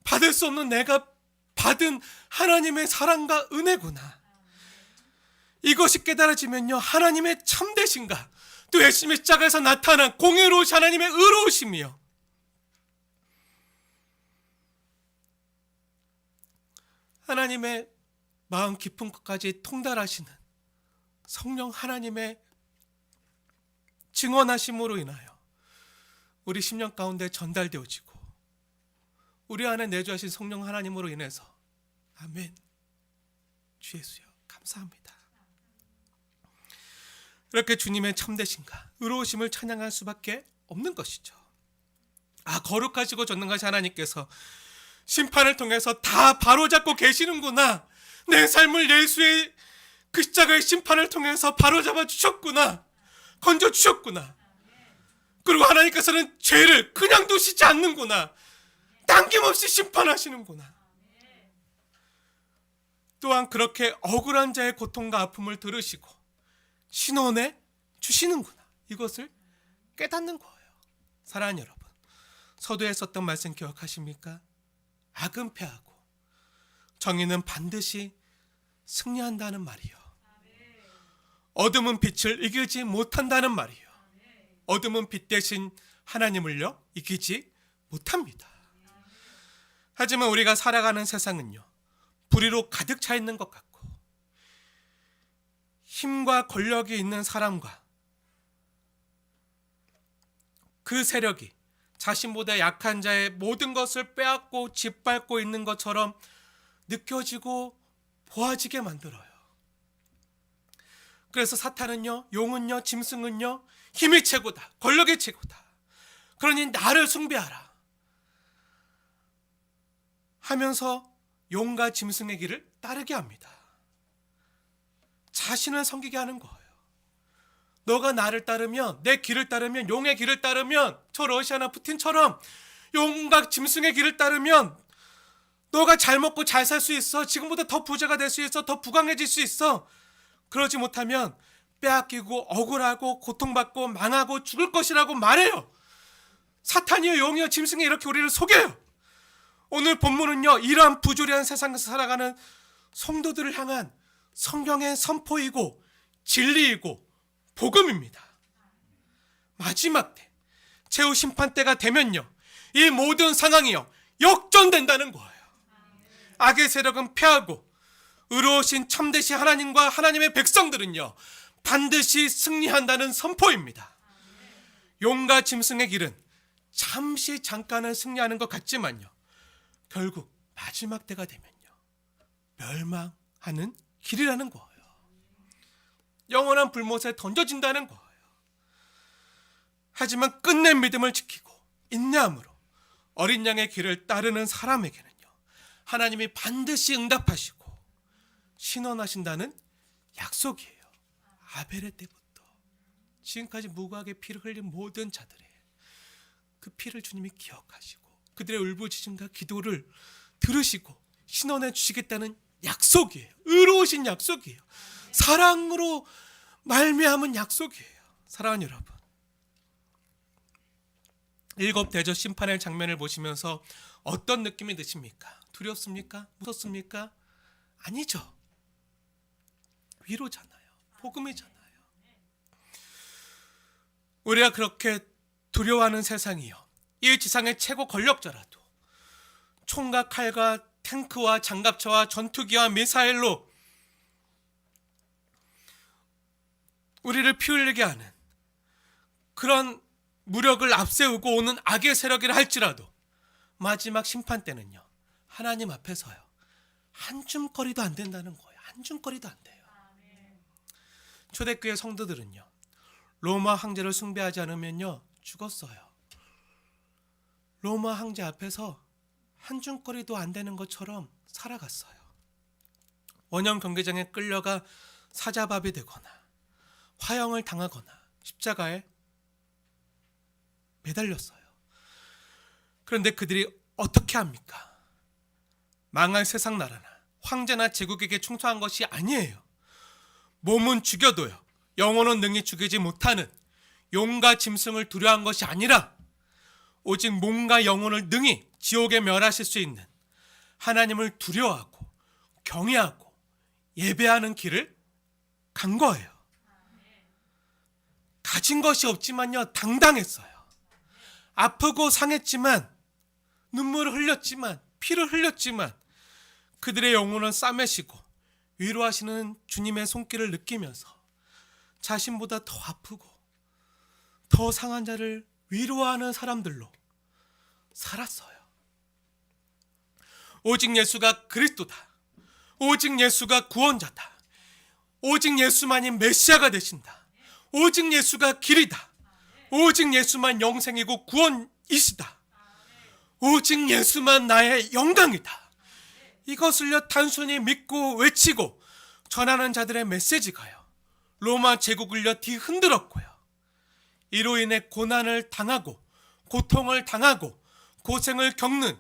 받을 수 없는 내가 받은 하나님의 사랑과 은혜구나. 이것이 깨달아지면요, 하나님의 참되신가, 또 예수님의 십자가에서 나타난 공의로우신 하나님의 의로우심이요, 하나님의 마음 깊은 것까지 통달하시는 성령 하나님의 증언하심으로 인하여 우리 심령 가운데 전달되어지고 우리 안에 내주하신 성령 하나님으로 인해서, 아멘. 주 예수여 감사합니다. 이렇게 주님의 참되신가, 의로우심을 찬양할 수밖에 없는 것이죠. 거룩하시고 전능하신 하나님께서 심판을 통해서 다 바로잡고 계시는구나. 내 삶을 예수의 그 십자가의 심판을 통해서 바로잡아 주셨구나. 건져 주셨구나. 그리고 하나님께서는 죄를 그냥 두시지 않는구나. 당김없이 심판하시는구나. 또한 그렇게 억울한 자의 고통과 아픔을 들으시고 신원해 주시는구나. 이것을 깨닫는 거예요. 사랑하는 여러분, 서두에 썼던 말씀 기억하십니까? 악은 패하고 정의는 반드시 승리한다는 말이요, 어둠은 빛을 이기지 못한다는 말이요, 어둠은 빛 대신 하나님을요 이기지 못합니다. 하지만 우리가 살아가는 세상은요, 불의로 가득 차 있는 것 같고 힘과 권력이 있는 사람과 그 세력이 자신보다 약한 자의 모든 것을 빼앗고 짓밟고 있는 것처럼 느껴지고 보아지게 만들어요. 그래서 사탄은요, 용은요, 짐승은요, 힘이 최고다, 권력이 최고다, 그러니 나를 숭배하라 하면서 용과 짐승의 길을 따르게 합니다. 자신을 섬기게 하는 거예요. 너가 나를 따르면, 내 길을 따르면, 용의 길을 따르면, 저 러시아나 푸틴처럼 용과 짐승의 길을 따르면 너가 잘 먹고 잘 살 수 있어. 지금보다 더 부자가 될 수 있어. 더 부강해질 수 있어. 그러지 못하면 빼앗기고 억울하고 고통받고 망하고 죽을 것이라고 말해요. 사탄이요, 용이요, 짐승이 이렇게 우리를 속여요. 오늘 본문은요, 이러한 부조리한 세상에서 살아가는 성도들을 향한 성경의 선포이고 진리이고 복음입니다. 마지막 때, 최후 심판 때가 되면요, 이 모든 상황이요 역전된다는 거예요. 악의 세력은 패하고 의로우신 참되신 하나님과 하나님의 백성들은요 반드시 승리한다는 선포입니다. 용과 짐승의 길은 잠시 잠깐은 승리하는 것 같지만요, 결국 마지막 때가 되면요 멸망하는 길이라는 거예요. 영원한 불못에 던져진다는 거예요. 하지만 끝내 믿음을 지키고 인내함으로 어린 양의 길을 따르는 사람에게는요 하나님이 반드시 응답하시고 신원하신다는 약속이에요. 아벨의 때부터 지금까지 무고하게 피를 흘린 모든 자들의 그 피를 주님이 기억하시고 그들의 울부짖음과 기도를 들으시고 신원해 주시겠다는 약속이에요. 의로우신 약속이에요. 사랑으로 말미암은 약속이에요. 사랑하는 여러분, 7 대접 심판의 장면을 보시면서 어떤 느낌이 드십니까? 두렵습니까? 무섭습니까? 아니죠. 위로잖아요. 복음이잖아요. 우리가 그렇게 두려워하는 세상이요, 이 지상의 최고 권력자라도 총과 칼과 탱크와 장갑차와 전투기와 미사일로 우리를 피 흘리게 하는 그런 무력을 앞세우고 오는 악의 세력이라 할지라도 마지막 심판 때는요 하나님 앞에서요 한 줌거리도 안 된다는 거예요. 한 줌거리도 안 돼요. 초대교회 성도들은요 로마 황제를 숭배하지 않으면요 죽었어요. 로마 황제 앞에서 한 줌거리도 안 되는 것처럼 살아갔어요. 원형 경계장에 끌려가 사자밥이 되거나 화형을 당하거나 십자가에 매달렸어요. 그런데 그들이 어떻게 합니까? 망할 세상 나라나 황제나 제국에게 충성한 것이 아니에요. 몸은 죽여도요 영혼은 능히 죽이지 못하는 용과 짐승을 두려워한 것이 아니라 오직 몸과 영혼을 능히 지옥에 멸하실 수 있는 하나님을 두려워하고 경외하고 예배하는 길을 간 거예요. 가진 것이 없지만요 당당했어요. 아프고 상했지만 눈물을 흘렸지만 피를 흘렸지만 그들의 영혼을 싸매시고 위로하시는 주님의 손길을 느끼면서 자신보다 더 아프고 더 상한 자를 위로하는 사람들로 살았어요. 오직 예수가 그리스도다. 오직 예수가 구원자다. 오직 예수만이 메시아가 되신다. 오직 예수가 길이다. 오직 예수만 영생이고 구원이시다. 오직 예수만 나의 영광이다. 이것을요 단순히 믿고 외치고 전하는 자들의 메시지가요 로마 제국을요 뒤흔들었고요. 이로 인해 고난을 당하고 고통을 당하고 고생을 겪는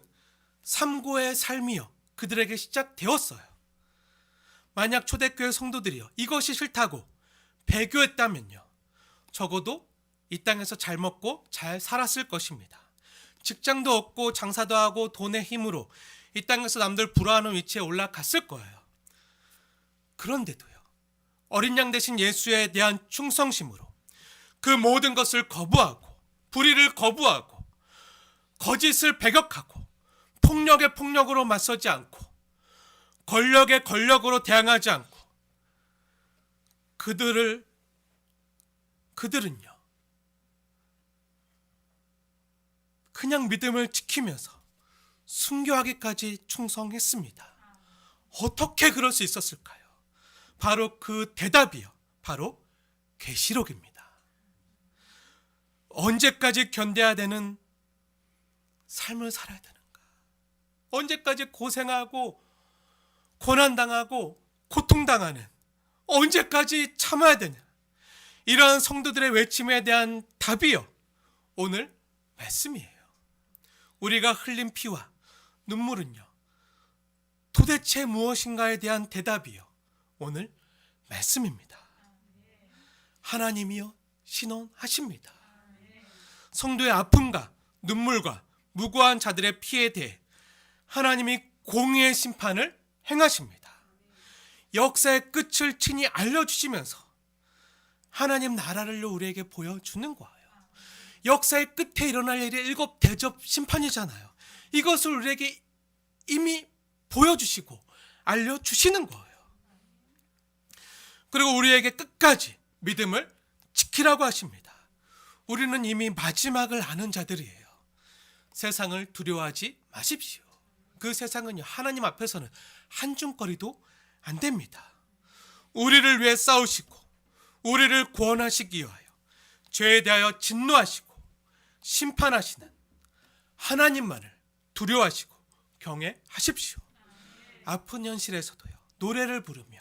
삼고의 삶이요 그들에게 시작되었어요. 만약 초대교회 성도들이요 이것이 싫다고 배교했다면요 적어도 이 땅에서 잘 먹고 잘 살았을 것입니다. 직장도 얻고 장사도 하고 돈의 힘으로 이 땅에서 남들 부러워하는 위치에 올라갔을 거예요. 그런데도요 어린 양 대신 예수에 대한 충성심으로 그 모든 것을 거부하고 불의를 거부하고 거짓을 배격하고 폭력에 폭력으로 맞서지 않고 권력에 권력으로 대항하지 않고 그들은요 그냥 믿음을 지키면서 순교하기까지 충성했습니다. 어떻게 그럴 수 있었을까요? 바로 그 대답이요 바로 계시록입니다. 언제까지 견뎌야 되는 삶을 살아야 되는가? 언제까지 고생하고 고난당하고 고통당하는 언제까지 참아야 되냐? 이러한 성도들의 외침에 대한 답이요 오늘 말씀이에요. 우리가 흘린 피와 눈물은요 도대체 무엇인가에 대한 대답이요 오늘 말씀입니다. 하나님이요 신원하십니다. 성도의 아픔과 눈물과 무고한 자들의 피에 대해 하나님이 공의의 심판을 행하십니다. 역사의 끝을 친히 알려주시면서 하나님 나라를 우리에게 보여주는 거예요. 역사의 끝에 일어날 일이 7 대접 심판이잖아요. 이것을 우리에게 이미 보여주시고 알려주시는 거예요. 그리고 우리에게 끝까지 믿음을 지키라고 하십니다. 우리는 이미 마지막을 아는 자들이에요. 세상을 두려워하지 마십시오. 그 세상은요 하나님 앞에서는 한줌거리도 안 됩니다. 우리를 위해 싸우시고 우리를 구원하시기 위하여 죄에 대하여 진노하시고 심판하시는 하나님만을 두려워하시고 경외하십시오. 아픈 현실에서도요 노래를 부르며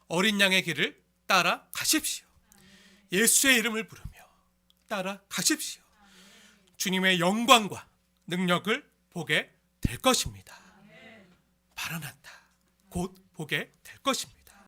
어린 양의 길을 따라 가십시오. 예수의 이름을 부르며 따라 가십시오. 주님의 영광과 능력을 보게 될 것입니다. 마라나타 곧 보게 될 것입니다.